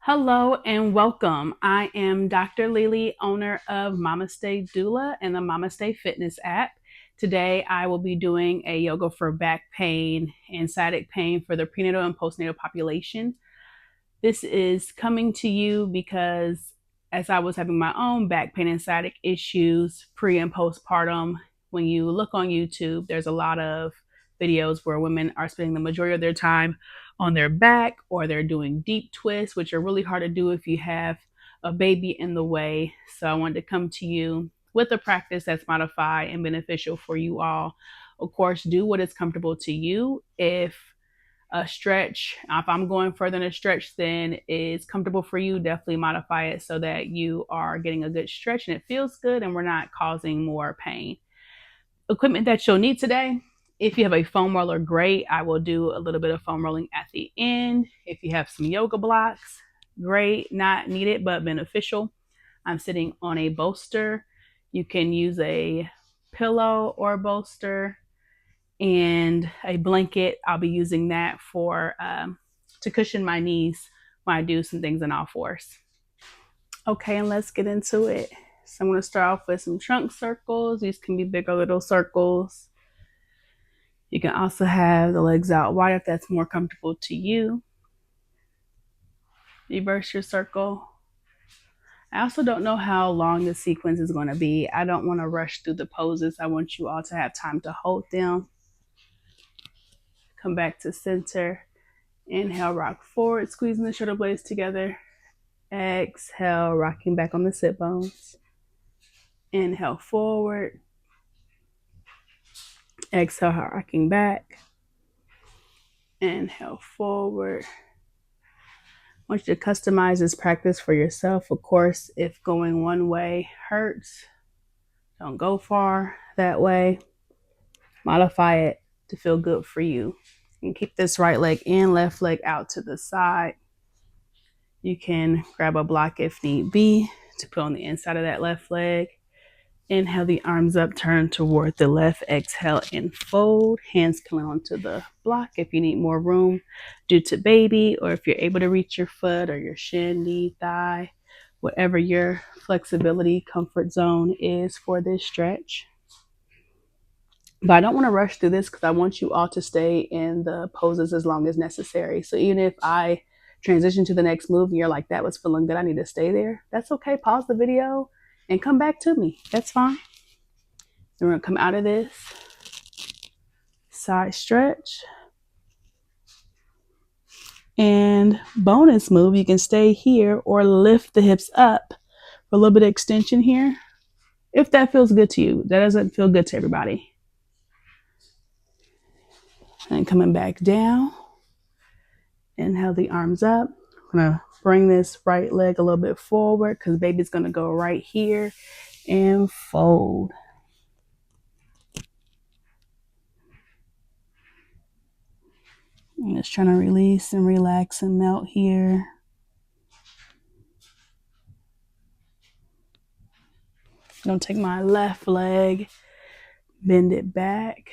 Hello and welcome. I am Dr.LeeLee, owner of Mama Stay Doula and the Mama Stay Fitness app. Today, I will be doing a yoga for back pain and sciatic pain for the prenatal and postnatal population. This is coming to you because as I was having my own back pain and sciatic issues pre and postpartum, when you look on YouTube, there's a lot of videos where women are spending the majority of their time on their back, or they're doing deep twists, which are really hard to do if you have a baby in the way. So I wanted to come to you with a practice that's modified and beneficial for you all. Of course, do what is comfortable to you. If I'm going further than a stretch than is comfortable for you, definitely modify it so that you are getting a good stretch and it feels good and we're not causing more pain. Equipment that you'll need today: if you have a foam roller, great. I will do a little bit of foam rolling at the end. If you have some yoga blocks, great. Not needed, but beneficial. I'm sitting on a bolster. You can use a pillow or bolster and a blanket. I'll be using that for to cushion my knees when I do some things in all fours. Okay, and let's get into it. So I'm going to start off with some trunk circles. These can be big or little circles. You can also have the legs out wide if that's more comfortable to you. Reverse your circle. I also don't know how long the sequence is going to be. I don't want to rush through the poses. I want you all to have time to hold them. Come back to center. Inhale, rock forward, squeezing the shoulder blades together. Exhale, rocking back on the sit bones. Inhale, forward. Exhale, rocking back. Inhale, forward. I want you to customize this practice for yourself. Of course, if going one way hurts, don't go far that way. Modify it to feel good for you. And keep this right leg in, left leg out to the side. You can grab a block if need be to put on the inside of that left leg. Inhale the arms up, turn toward the left. Exhale and fold. Hands coming onto the block if you need more room due to baby, or if you're able to reach your foot or your shin, knee, thigh, whatever your flexibility comfort zone is for this stretch. But I don't want to rush through this because I want you all to stay in the poses as long as necessary. So even if I transition to the next move and you're like, that was feeling good, I need to stay there, that's okay. Pause the video and come back to me. That's fine. Then we're going to come out of this side stretch. And bonus move, you can stay here or lift the hips up for a little bit of extension here, if that feels good to you. That doesn't feel good to everybody. And coming back down. Inhale the arms up. I'm going to bring this right leg a little bit forward because baby's going to go right here and fold. I'm just trying to release and relax and melt here. I'm going to take my left leg, bend it back.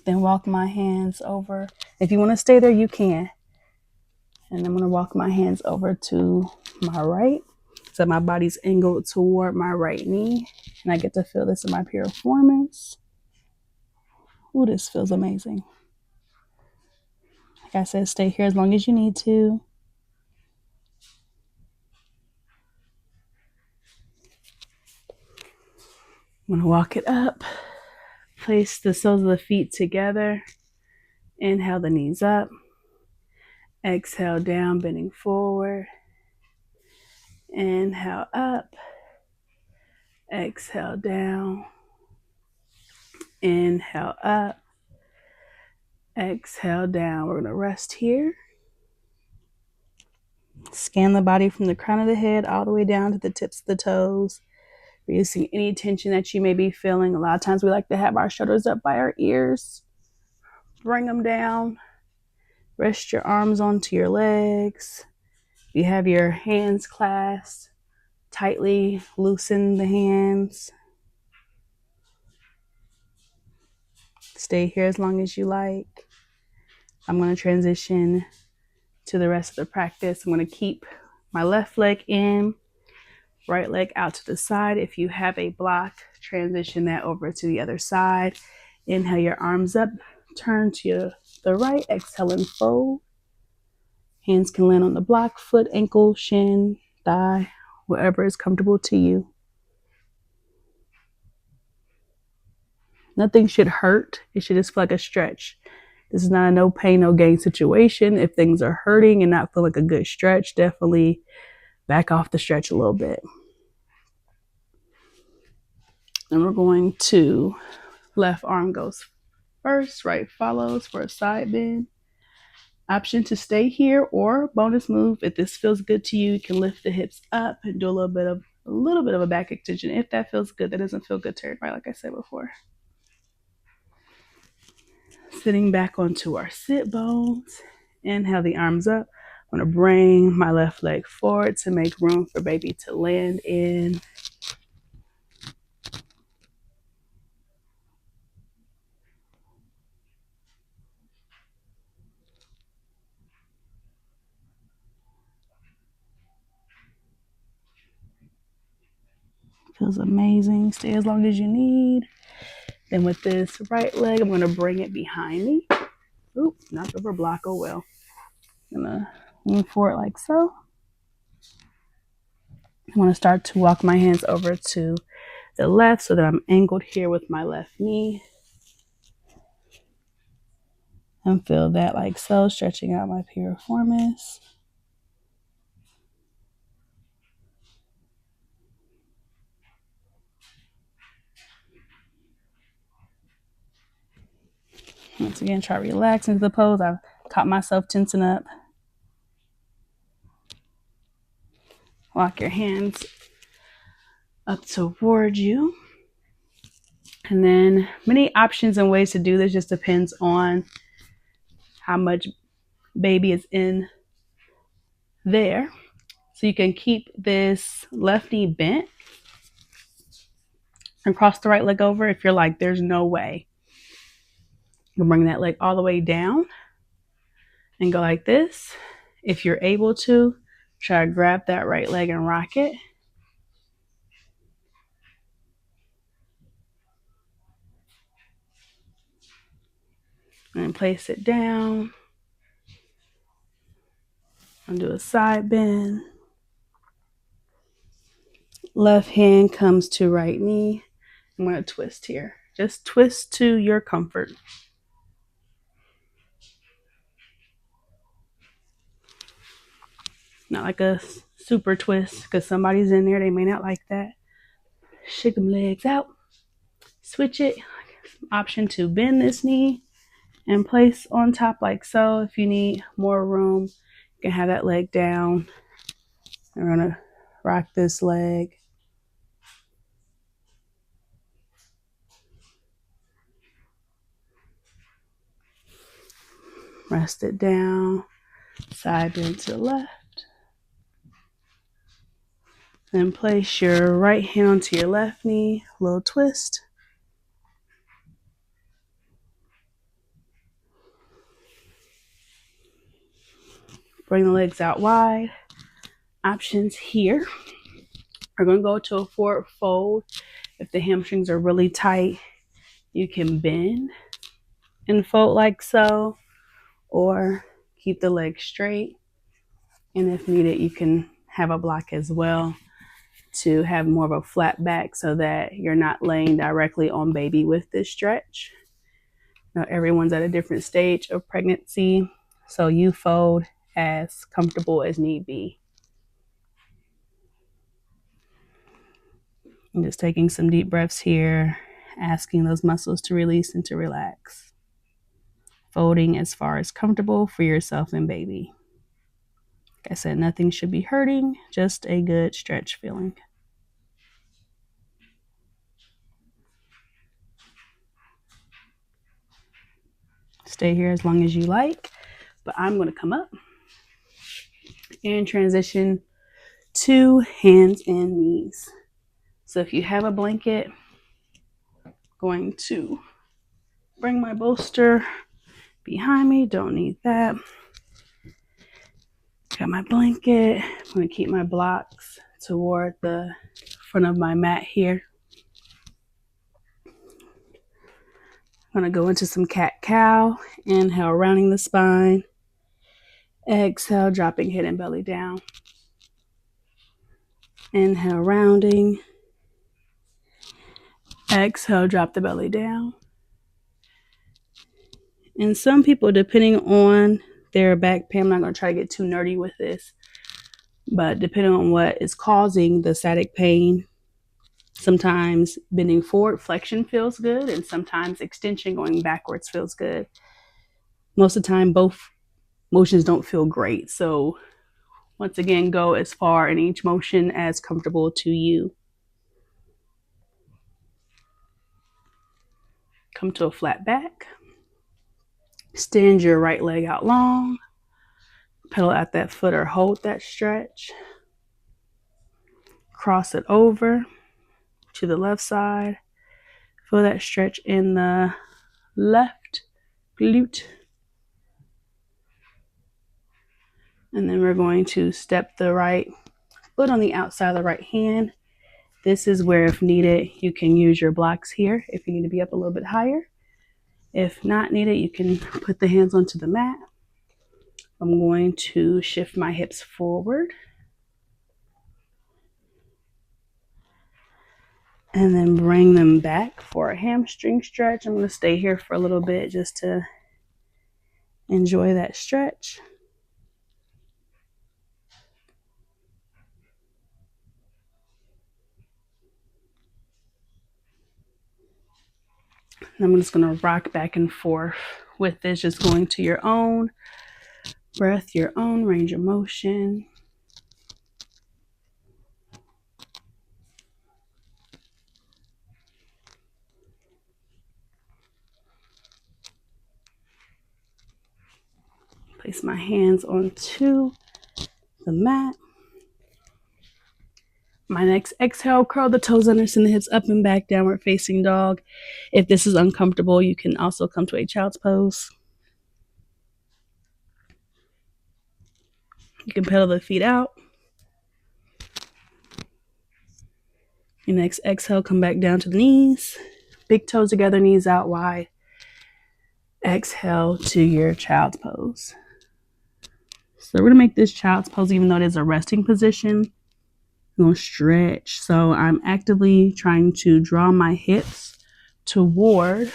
Then walk my hands over. If you want to stay there, you can. And I'm going to walk my hands over to my right. So my body's angled toward my right knee. And I get to feel this in my piriformis. Ooh, this feels amazing. Like I said, stay here as long as you need to. I'm going to walk it up. Place the soles of the feet together. Inhale the knees up. Exhale down, bending forward. Inhale up. Exhale down. Inhale up. Exhale down. We're going to rest here. Scan the body from the crown of the head all the way down to the tips of the toes. Releasing any tension that you may be feeling. A lot of times we like to have our shoulders up by our ears. Bring them down. Rest your arms onto your legs. You have your hands clasped. Tightly loosen the hands. Stay here as long as you like. I'm going to transition to the rest of the practice. I'm going to keep my left leg in, right leg out to the side. If you have a block, transition that over to the other side. Inhale your arms up, turn to the right, exhale and fold. Hands can land on the block, foot, ankle, shin, thigh, whatever is comfortable to you. Nothing should hurt. It should just feel like a stretch. This is not a no pain, no gain situation. If things are hurting and not feeling like a good stretch, definitely back off the stretch a little bit. And we're going to left arm goes first, right follows for a side bend. Option to stay here, or bonus move, if this feels good to you, you can lift the hips up and do a little bit of a back extension if that feels good. That doesn't feel good to everybody, like I said before. Sitting back onto our sit bones. Inhale the arms up. I'm going to bring my left leg forward to make room for baby to land in. Feels amazing. Stay as long as you need. Then with this right leg, I'm going to bring it behind me. Oop, knocked over block. Oh well. I'm going to lean forward like so. I want to start to walk my hands over to the left so that I'm angled here with my left knee. And feel that like so, stretching out my piriformis. Once again, try to relax into the pose. I've caught myself tensing up. Walk your hands up toward you. And then many options and ways to do this, just depends on how much baby is in there. So you can keep this left knee bent and cross the right leg over. If you're like, there's no way, you can bring that leg all the way down and go like this. If you're able to, try to grab that right leg and rock it. And place it down. And do a side bend. Left hand comes to right knee. I'm going to twist here. Just twist to your comfort. Not like a super twist, because somebody's in there. They may not like that. Shake them legs out. Switch it. Option to bend this knee and place on top like so. If you need more room, you can have that leg down. I'm going to rock this leg. Rest it down. Side bend to the left. Then place your right hand onto your left knee. A little twist. Bring the legs out wide. Options here. We're going to go to a forward fold. If the hamstrings are really tight, you can bend and fold like so, or keep the legs straight. And if needed, you can have a block as well to have more of a flat back so that you're not laying directly on baby with this stretch. Now, everyone's at a different stage of pregnancy, so you fold as comfortable as need be. I'm just taking some deep breaths here, asking those muscles to release and to relax. Folding as far as comfortable for yourself and baby. Like I said, nothing should be hurting, just a good stretch feeling. Stay here as long as you like. But I'm going to come up and transition to hands and knees. So if you have a blanket, I'm going to bring my bolster behind me. Don't need that. Got my blanket. I'm going to keep my blocks toward the front of my mat here. I'm going to go into some cat-cow. Inhale, rounding the spine. Exhale, dropping head and belly down. Inhale, rounding. Exhale, drop the belly down. And some people, depending on their back pain, I'm not going to try to get too nerdy with this, but depending on what is causing the sciatic pain, sometimes bending forward, flexion feels good, and sometimes extension, going backwards, feels good. Most of the time, both motions don't feel great. So once again, go as far in each motion as comfortable to you. Come to a flat back. Extend your right leg out long. Pedal out that foot or hold that stretch. Cross it over to the left side. Feel that stretch in the left glute. And then we're going to step the right foot on the outside of the right hand. This is where, if needed, you can use your blocks here if you need to be up a little bit higher. If not needed, you can put the hands onto the mat. I'm going to shift my hips forward. And then bring them back for a hamstring stretch. I'm going to stay here for a little bit just to enjoy that stretch. And I'm just going to rock back and forth with this, just going to your own breath, your own range of motion. Place my hands onto the mat. My next exhale, curl the toes under, send the hips up and back, downward facing dog. If this is uncomfortable, you can also come to a child's pose. You can pedal the feet out. Your next exhale, come back down to the knees. Big toes together, knees out wide. Exhale to your child's pose. So we're going to make this child's pose, even though it is a resting position. I'm going to stretch. So I'm actively trying to draw my hips toward,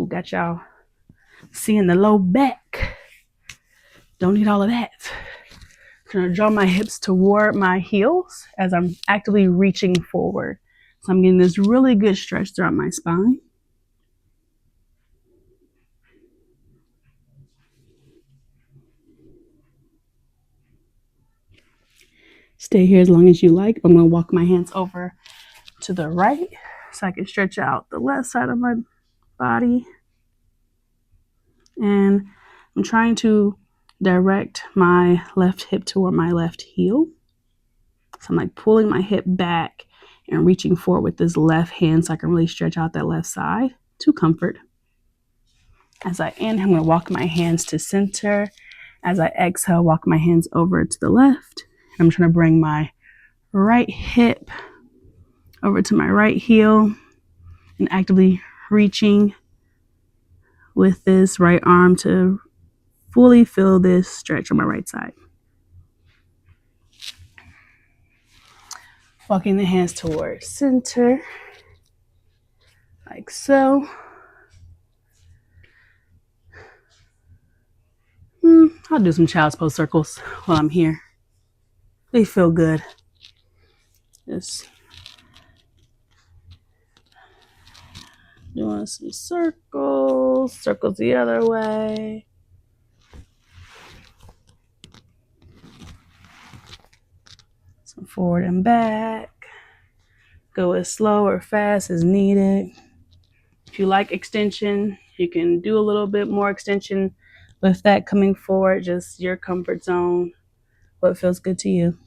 got y'all seeing the low back. Don't need all of that. I'm going to draw my hips toward my heels as I'm actively reaching forward. So I'm getting this really good stretch throughout my spine. Stay here as long as you like. I'm going to walk my hands over to the right so I can stretch out the left side of my body. And I'm trying to direct my left hip toward my left heel. So I'm like pulling my hip back and reaching forward with this left hand so I can really stretch out that left side to comfort. As I inhale, I'm going to walk my hands to center. As I exhale, walk my hands over to the left. I'm trying to bring my right hip over to my right heel and actively reaching with this right arm to fully feel this stretch on my right side. Walking the hands towards center, like so. I'll do some child's pose circles while I'm here. They feel good. Just doing some circles the other way. Some forward and back. Go as slow or fast as needed. If you like extension, you can do a little bit more extension With that coming forward, just your comfort zone, what feels good to you.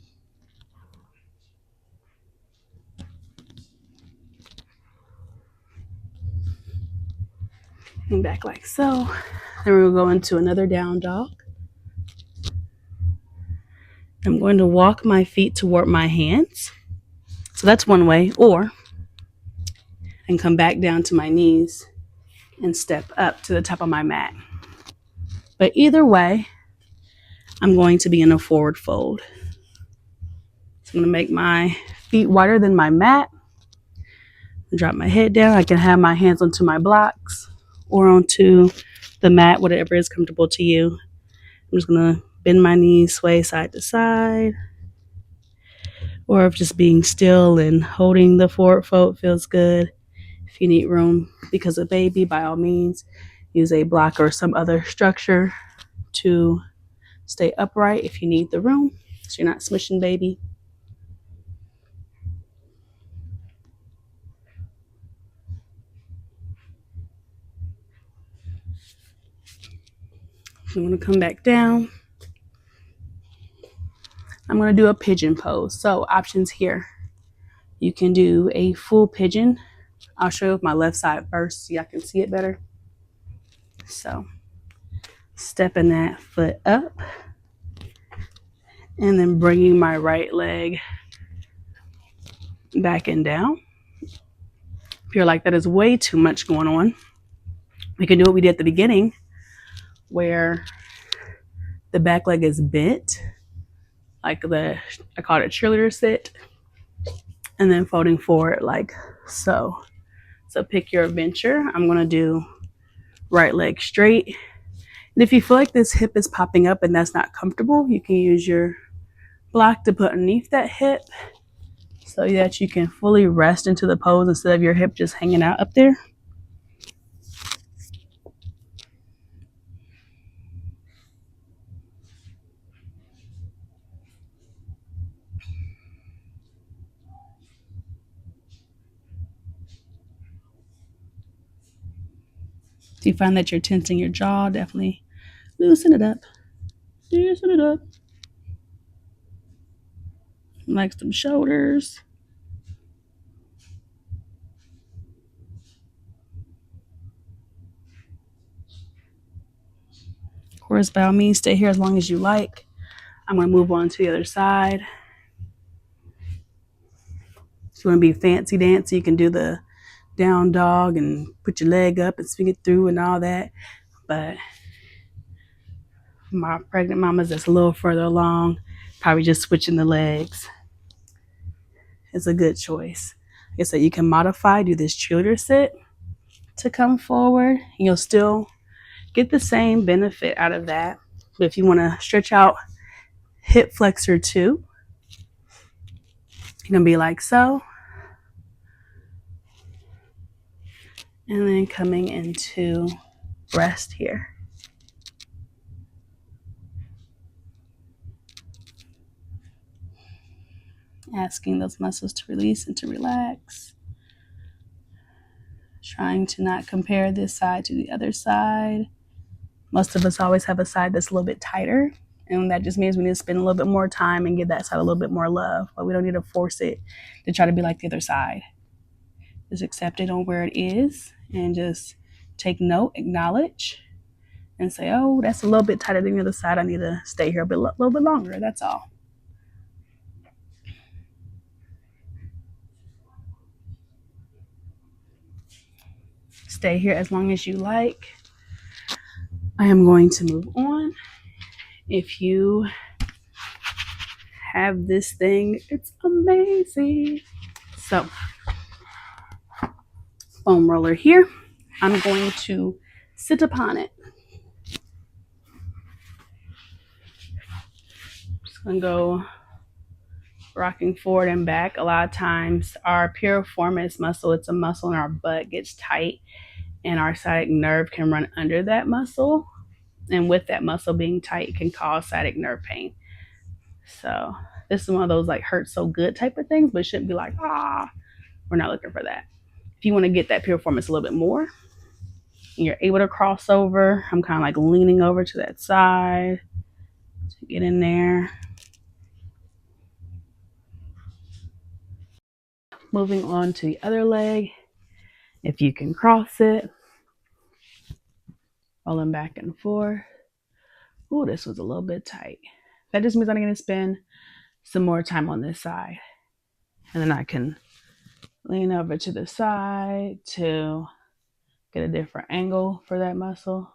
And back like so. Then we'll go into another down dog. I'm going to walk my feet toward my hands. So that's one way. Or and come back down to my knees and step up to the top of my mat. But either way, I'm going to be in a forward fold. So I'm going to make my feet wider than my mat. Drop my head down. I can have my hands onto my blocks or onto the mat, whatever is comfortable to you. I'm just going to bend my knees, sway side to side. Or if just being still and holding the forward fold feels good. If you need room because of baby, by all means, use a block or some other structure to stay upright if you need the room so you're not smushing baby. I'm going to come back down. I'm going to do a pigeon pose. So options here. You can do a full pigeon. I'll show you with my left side first so y'all can see it better. So stepping that foot up and then bringing my right leg back and down. If you're like, that is way too much going on, we can do what we did at the beginning where the back leg is bent, like I call it a cheerleader sit, and then folding forward like so. So pick your adventure. I'm going to do right leg straight. And if you feel like this hip is popping up and that's not comfortable, you can use your block to put underneath that hip so that you can fully rest into the pose instead of your hip just hanging out up there. If you find that you're tensing your jaw, definitely loosen it up. Loosen it up. Like some shoulders. Of course, by all means, stay here as long as you like. I'm going to move on to the other side. If you want to be fancy dancy, you can do the down dog and put your leg up and swing it through and all that. But my pregnant mamas that's a little further along, probably just switching the legs is a good choice. Like I said, you can modify, do this cheerleader sit to come forward. You'll still get the same benefit out of that. But if you want to stretch out hip flexor too, you're going to be like so. And then coming into rest here. Asking those muscles to release and to relax. Trying to not compare this side to the other side. Most of us always have a side that's a little bit tighter. And that just means we need to spend a little bit more time and give that side a little bit more love. But we don't need to force it to try to be like the other side. Just accept it on where it is and just take note, acknowledge, and say, oh, that's a little bit tighter than the other side. I need to stay here a little bit longer. That's all. Stay here as long as you like. I am going to move on. If you have this thing, it's amazing. So, foam roller here. I'm going to sit upon it. Just going to go rocking forward and back. A lot of times our piriformis muscle, it's a muscle in our butt, gets tight and our sciatic nerve can run under that muscle. And with that muscle being tight, it can cause sciatic nerve pain. So this is one of those like hurt so good type of things, but it shouldn't be like, we're not looking for that. If you want to get that piriformis a little bit more, And you're able to cross over. I'm kind of like leaning over to that side to get in there. Moving on to the other leg. If you can cross it, rolling back and forth. Ooh, this was a little bit tight. That just means I'm going to spend some more time on this side. And then I can lean over to the side to get a different angle for that muscle.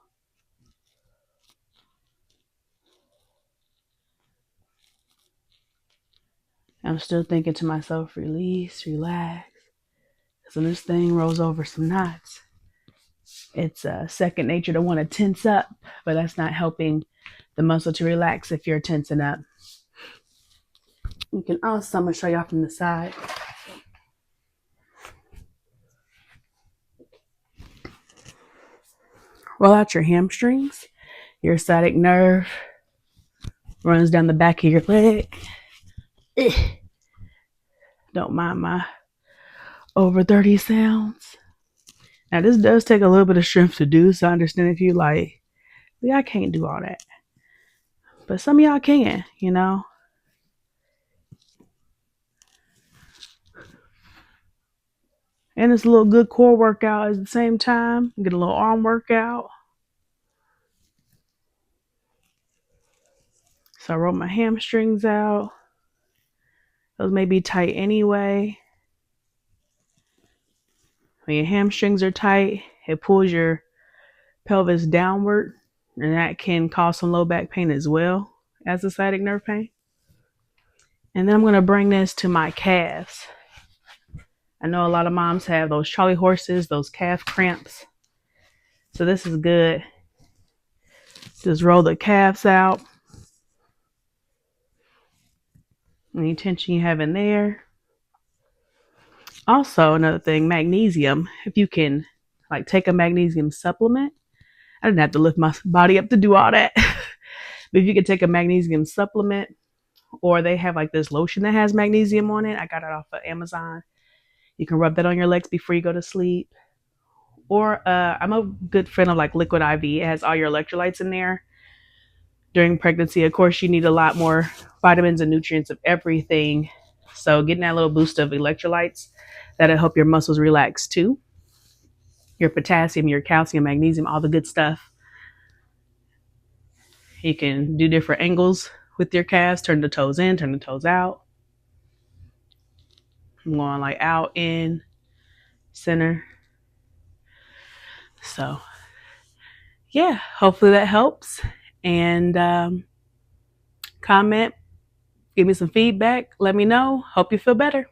I'm still thinking to myself, release, relax. Because when this thing rolls over some knots, it's second nature to want to tense up, but that's not helping the muscle to relax if you're tensing up. You can also, I'm going to show y'all from the side. Roll out your hamstrings. Your sciatic nerve runs down the back of your leg. Don't mind my over 30 sounds. Now, this does take a little bit of strength to do, so I understand if you like, yeah, I can't do all that. But some of y'all can, you know. And it's a little good core workout at the same time. Get a little arm workout. So I roll my hamstrings out. Those may be tight anyway. When your hamstrings are tight, it pulls your pelvis downward, and that can cause some low back pain as well as the sciatic nerve pain. And then I'm going to bring this to my calves. I know a lot of moms have those Charlie horses, those calf cramps. So this is good. Just roll the calves out. Any tension you have in there. Also, another thing, magnesium. If you can like take a magnesium supplement. I didn't have to lift my body up to do all that. But if you could take a magnesium supplement, or they have like this lotion that has magnesium on it. I got it off of Amazon. You can rub that on your legs before you go to sleep. Or I'm a good friend of like Liquid IV. It has all your electrolytes in there. During pregnancy, of course, you need a lot more vitamins and nutrients of everything. So getting that little boost of electrolytes, that'll help your muscles relax too. Your potassium, your calcium, magnesium, all the good stuff. You can do different angles with your calves. Turn the toes in, turn the toes out. I'm going like out, in, center. So yeah, hopefully that helps. And comment, give me some feedback. Let me know. Hope you feel better.